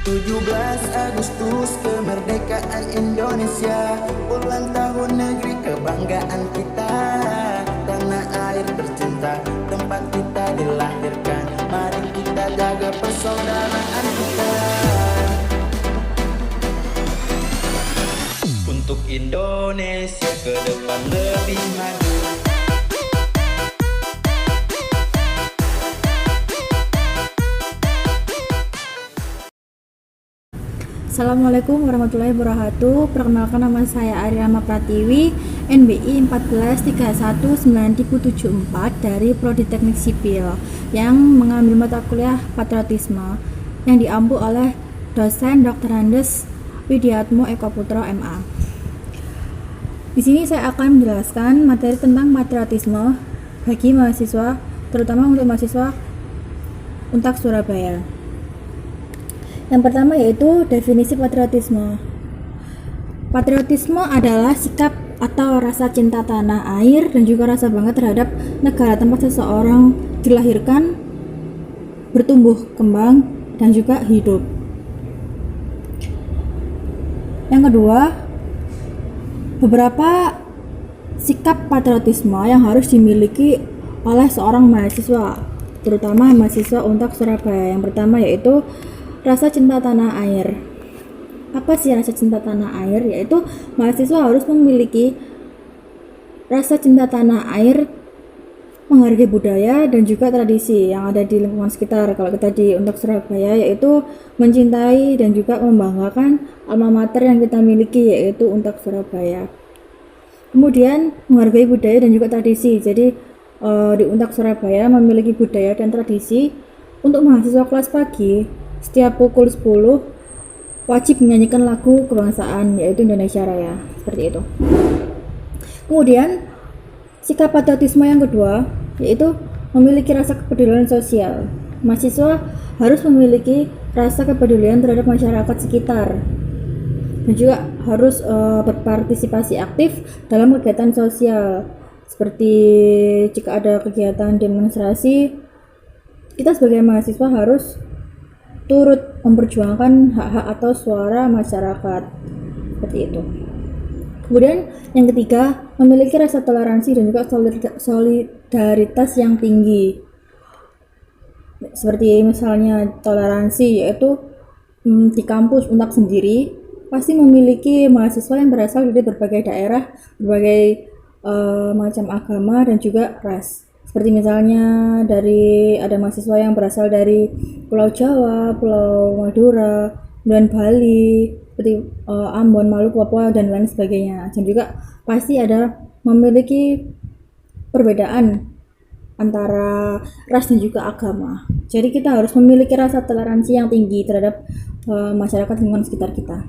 17 Agustus kemerdekaan Indonesia, ulang tahun negeri kebanggaan kita. Tanah air tercinta, tempat kita dilahirkan. Mari kita jaga persaudaraan kita. Untuk Indonesia ke depan lebih maju. Assalamualaikum warahmatullahi wabarakatuh. Perkenalkan, nama saya Aryama Pratiwi, NBI 1431974 dari Prodi Teknik Sipil yang mengambil mata kuliah Patriotisme yang diampu oleh dosen Dr. Andes Widiatmo Eko Putro MA. Di sini saya akan menjelaskan materi tentang patriotisme bagi mahasiswa, terutama untuk mahasiswa Untak Surabaya. Yang pertama yaitu definisi patriotisme. Patriotisme adalah sikap atau rasa cinta tanah air dan juga rasa bangga terhadap negara tempat seseorang dilahirkan, bertumbuh kembang, dan juga hidup. Yang kedua, beberapa sikap patriotisme yang harus dimiliki oleh seorang mahasiswa, terutama mahasiswa Untak Surabaya. Yang pertama yaitu rasa cinta tanah air. Apa sih rasa cinta tanah air? Yaitu mahasiswa harus memiliki rasa cinta tanah air, menghargai budaya dan juga tradisi yang ada di lingkungan sekitar. Kalau kita di Untak Surabaya, yaitu mencintai dan juga membanggakan alma mater yang kita miliki, yaitu Untak Surabaya. Kemudian menghargai budaya dan juga tradisi. Jadi di Untak Surabaya memiliki budaya dan tradisi. Untuk mahasiswa kelas pagi, setiap pukul 10 wajib menyanyikan lagu kebangsaan, yaitu Indonesia Raya, seperti itu. Kemudian sikap patriotisme yang kedua yaitu memiliki rasa kepedulian sosial. Mahasiswa harus memiliki rasa kepedulian terhadap masyarakat sekitar dan juga harus berpartisipasi aktif dalam kegiatan sosial, seperti jika ada kegiatan demonstrasi, kita sebagai mahasiswa harus turut memperjuangkan hak-hak atau suara masyarakat, seperti itu. Kemudian yang ketiga, memiliki rasa toleransi dan juga solidaritas yang tinggi. Seperti misalnya toleransi, yaitu di kampus Untak sendiri pasti memiliki mahasiswa yang berasal dari berbagai daerah, berbagai macam agama dan juga ras. Seperti misalnya ada mahasiswa yang berasal dari Pulau Jawa, Pulau Madura, dan Bali, seperti Ambon, Maluku, Papua, dan lain sebagainya. Dan juga pasti ada memiliki perbedaan antara ras dan juga agama. Jadi kita harus memiliki rasa toleransi yang tinggi terhadap masyarakat lingkungan sekitar kita.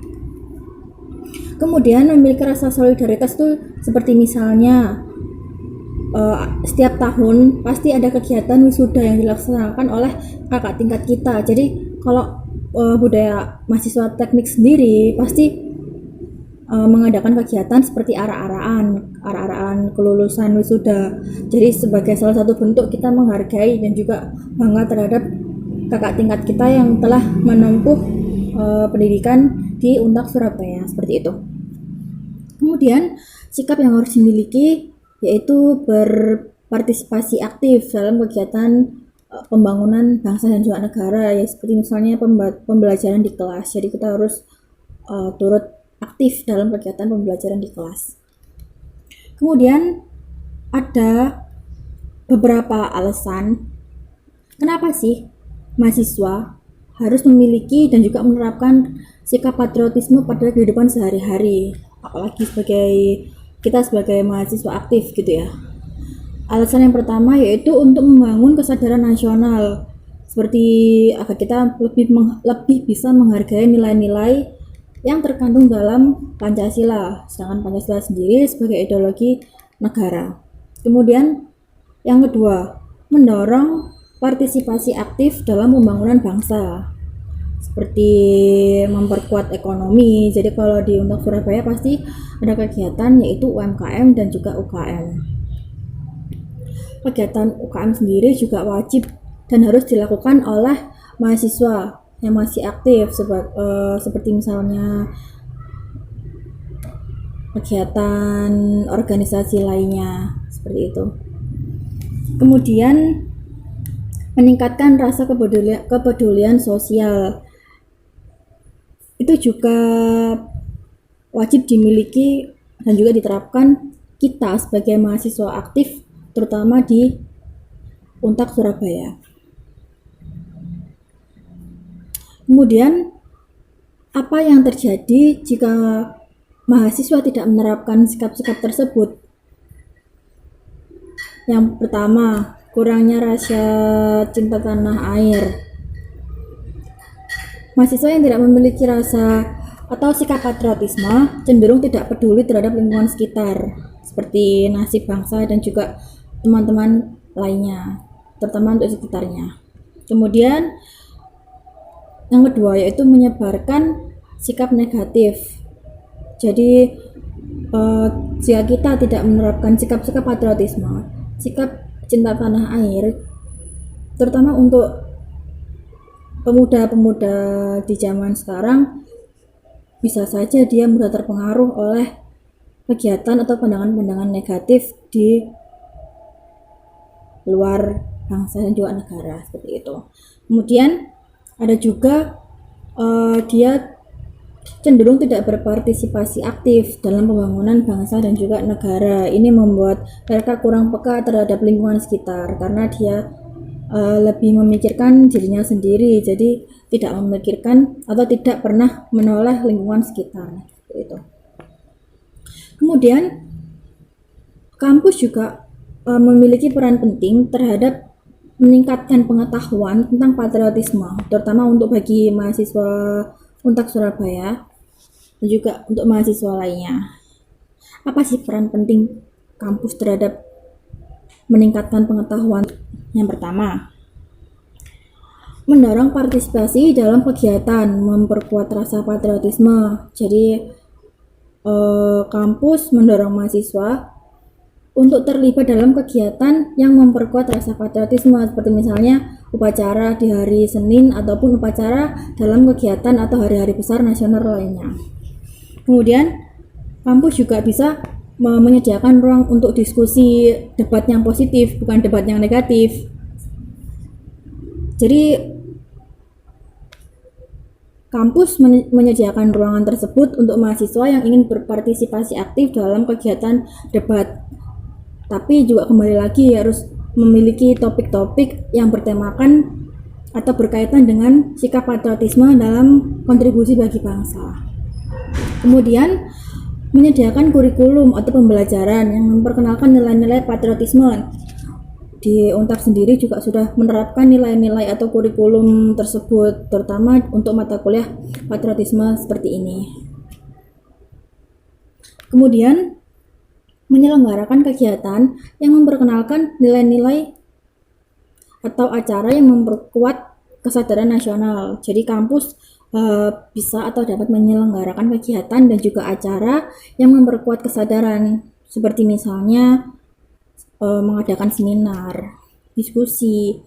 Kemudian memiliki rasa solidaritas itu seperti misalnya setiap tahun pasti ada kegiatan wisuda yang dilaksanakan oleh kakak tingkat kita. Jadi kalau budaya mahasiswa teknik sendiri pasti mengadakan kegiatan seperti arah-arahan kelulusan wisuda. Jadi sebagai salah satu bentuk kita menghargai dan juga bangga terhadap kakak tingkat kita yang telah menempuh pendidikan di Untak Surabaya, seperti itu. Kemudian sikap yang harus dimiliki yaitu berpartisipasi aktif dalam kegiatan pembangunan bangsa dan juga negara, ya seperti misalnya pembelajaran di kelas. Jadi kita harus turut aktif dalam kegiatan pembelajaran di kelas. Kemudian ada beberapa alasan kenapa sih mahasiswa harus memiliki dan juga menerapkan sikap patriotisme pada kehidupan sehari-hari, apalagi kita sebagai mahasiswa aktif gitu ya. Alasan yang pertama yaitu untuk membangun kesadaran nasional, seperti agar kita lebih bisa menghargai nilai-nilai yang terkandung dalam Pancasila, sedangkan Pancasila sendiri sebagai ideologi negara. Kemudian yang kedua, mendorong partisipasi aktif dalam pembangunan bangsa, seperti memperkuat ekonomi. Jadi kalau di Untak Surabaya pasti ada kegiatan yaitu UMKM dan juga UKM. Kegiatan UKM sendiri juga wajib dan harus dilakukan oleh mahasiswa yang masih aktif seperti misalnya kegiatan organisasi lainnya seperti itu. Kemudian meningkatkan rasa kepedulian sosial itu juga wajib dimiliki dan juga diterapkan kita sebagai mahasiswa aktif, terutama di Untak Surabaya. Kemudian apa yang terjadi jika mahasiswa tidak menerapkan sikap-sikap tersebut? Yang pertama, kurangnya rasa cinta tanah air. Mahasiswa yang tidak memiliki rasa atau sikap patriotisme cenderung tidak peduli terhadap lingkungan sekitar, seperti nasib bangsa dan juga teman-teman lainnya, terutama untuk sekitarnya. Kemudian yang kedua yaitu menyebarkan sikap negatif. Jadi jika kita tidak menerapkan sikap-sikap patriotisme, sikap cinta tanah air, terutama untuk pemuda-pemuda di zaman sekarang, bisa saja dia mudah terpengaruh oleh kegiatan atau pandangan-pandangan negatif di luar bangsa dan juga negara seperti itu. Kemudian ada juga dia cenderung tidak berpartisipasi aktif dalam pembangunan bangsa dan juga negara. Ini membuat mereka kurang peka terhadap lingkungan sekitar karena dia lebih memikirkan dirinya sendiri, jadi tidak memikirkan atau tidak pernah menoleh lingkungan sekitar itu. Kemudian kampus juga memiliki peran penting terhadap meningkatkan pengetahuan tentang patriotisme, terutama untuk bagi mahasiswa Untak Surabaya dan juga untuk mahasiswa lainnya. Apa sih peran penting kampus terhadap meningkatkan pengetahuan? Yang pertama, mendorong partisipasi dalam kegiatan, memperkuat rasa patriotisme. Jadi kampus mendorong mahasiswa untuk terlibat dalam kegiatan yang memperkuat rasa patriotisme, seperti misalnya upacara di hari Senin ataupun upacara dalam kegiatan atau hari-hari besar nasional lainnya. Kemudian kampus juga bisa menyediakan ruang untuk diskusi, debat yang positif, bukan debat yang negatif. Jadi kampus menyediakan ruangan tersebut untuk mahasiswa yang ingin berpartisipasi aktif dalam kegiatan debat. Tapi juga kembali lagi harus memiliki topik-topik yang bertemakan atau berkaitan dengan sikap patriotisme dalam kontribusi bagi bangsa. Kemudian menyediakan kurikulum atau pembelajaran yang memperkenalkan nilai-nilai patriotisme. Di Untak sendiri juga sudah menerapkan nilai-nilai atau kurikulum tersebut, terutama untuk mata kuliah patriotisme seperti ini. Kemudian menyelenggarakan kegiatan yang memperkenalkan nilai-nilai atau acara yang memperkuat kesadaran nasional. Jadi kampus bisa atau dapat menyelenggarakan kegiatan dan juga acara yang memperkuat kesadaran, seperti misalnya mengadakan seminar, diskusi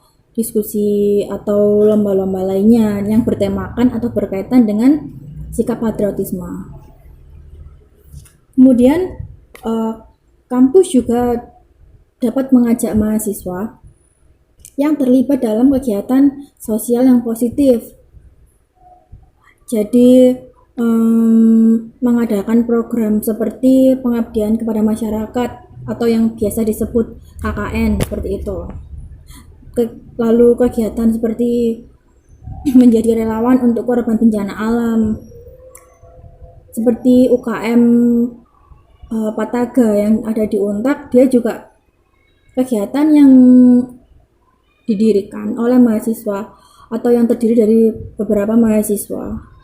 atau lomba-lomba lainnya yang bertemakan atau berkaitan dengan sikap patriotisme. Kemudian kampus juga dapat mengajak mahasiswa yang terlibat dalam kegiatan sosial yang positif. Jadi mengadakan program seperti pengabdian kepada masyarakat atau yang biasa disebut KKN seperti itu. Lalu kegiatan seperti menjadi relawan untuk korban bencana alam, seperti UKM Pataga yang ada di Untak, dia juga kegiatan yang didirikan oleh mahasiswa atau yang terdiri dari beberapa mahasiswa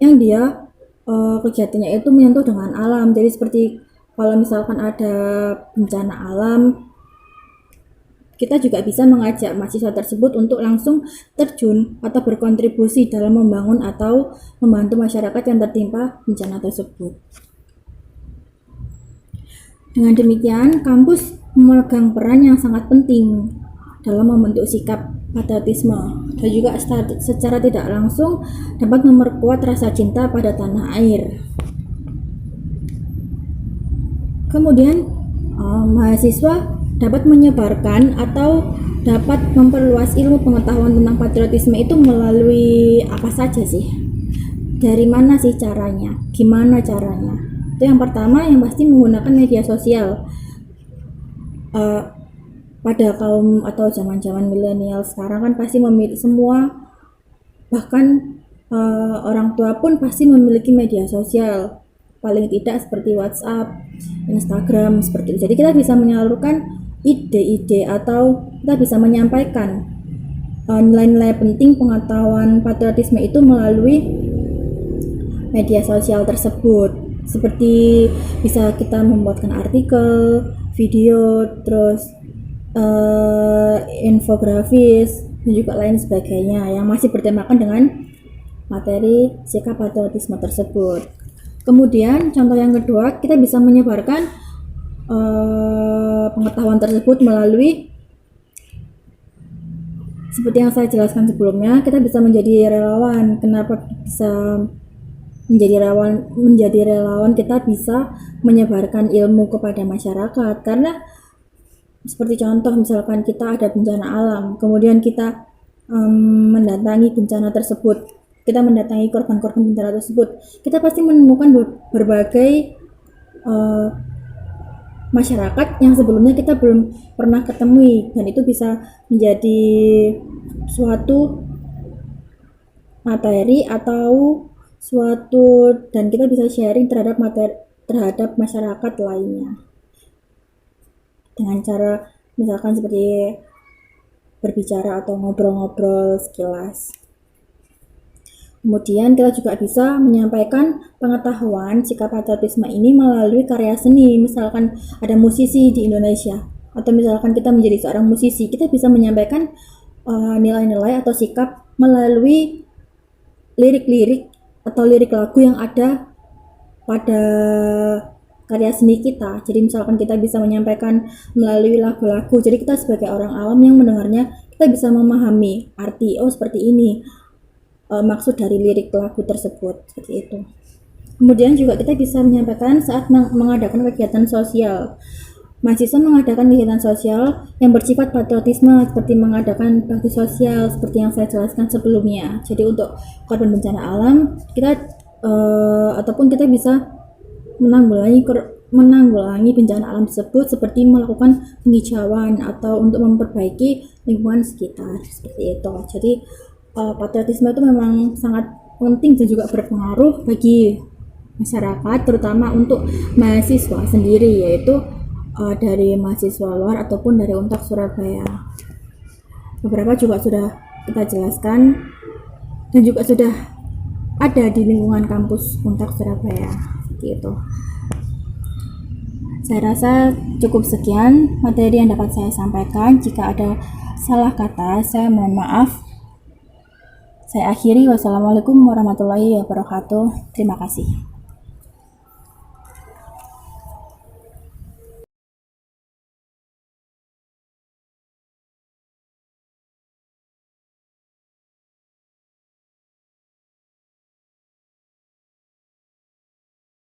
yang dia kegiatannya itu menyentuh dengan alam. Jadi seperti kalau misalkan ada bencana alam, kita juga bisa mengajak mahasiswa tersebut untuk langsung terjun atau berkontribusi dalam membangun atau membantu masyarakat yang tertimpa bencana tersebut. Dengan demikian, kampus memegang peran yang sangat penting dalam membentuk sikap patriotisme, dan juga secara tidak langsung dapat memperkuat rasa cinta pada tanah air. Kemudian mahasiswa dapat menyebarkan atau dapat memperluas ilmu pengetahuan tentang patriotisme itu melalui apa saja sih? Dari mana sih caranya? Gimana caranya? Itu yang pertama, yang pasti menggunakan media sosial. Pada kaum atau zaman-zaman milenial sekarang kan pasti memiliki semua, bahkan orang tua pun pasti memiliki media sosial, paling tidak seperti WhatsApp, Instagram, seperti itu. Jadi kita bisa menyalurkan ide-ide atau kita bisa menyampaikan nilai-nilai penting pengetahuan patriotisme itu melalui media sosial tersebut. Seperti bisa kita membuatkan artikel, video, terus infografis dan juga lain sebagainya yang masih bertemakan dengan materi sikap patriotisme tersebut. Kemudian contoh yang kedua, kita bisa menyebarkan pengetahuan tersebut melalui, seperti yang saya jelaskan sebelumnya, kita bisa menjadi relawan. Kenapa bisa menjadi relawan? Kita bisa menyebarkan ilmu kepada masyarakat, karena seperti contoh misalkan kita ada bencana alam, kemudian kita mendatangi bencana tersebut, kita mendatangi korban-korban bencana tersebut, kita pasti menemukan berbagai masyarakat yang sebelumnya kita belum pernah ketemui, dan itu bisa menjadi suatu materi atau suatu, dan kita bisa sharing terhadap masyarakat lainnya dengan cara misalkan seperti berbicara atau ngobrol-ngobrol sekilas. Kemudian kita juga bisa menyampaikan pengetahuan sikap patriotisme ini melalui karya seni. Misalkan ada musisi di Indonesia, atau misalkan kita menjadi seorang musisi, kita bisa menyampaikan nilai-nilai atau sikap melalui lirik-lirik atau lirik lagu yang ada pada karya seni kita. Jadi misalkan kita bisa menyampaikan melalui lagu-lagu, jadi kita sebagai orang awam yang mendengarnya, kita bisa memahami arti, oh seperti ini maksud dari lirik lagu tersebut, seperti itu. Kemudian juga kita bisa menyampaikan saat mengadakan kegiatan sosial. Mahasiswa mengadakan kegiatan sosial yang bersifat patriotisme, seperti mengadakan bakti sosial seperti yang saya jelaskan sebelumnya. Jadi untuk korban bencana alam, kita ataupun kita bisa menanggulangi bencana alam tersebut, seperti melakukan penghijauan atau untuk memperbaiki lingkungan sekitar, seperti itu. Jadi patriotisme itu memang sangat penting dan juga berpengaruh bagi masyarakat, terutama untuk mahasiswa sendiri, yaitu dari mahasiswa luar ataupun dari Untak Surabaya. Beberapa juga sudah kita jelaskan dan juga sudah ada di lingkungan kampus Untak Surabaya, seperti itu. Saya rasa cukup sekian materi yang dapat saya sampaikan. Jika ada salah kata, saya mohon maaf. Saya akhiri. Wassalamualaikum warahmatullahi wabarakatuh. Terima kasih.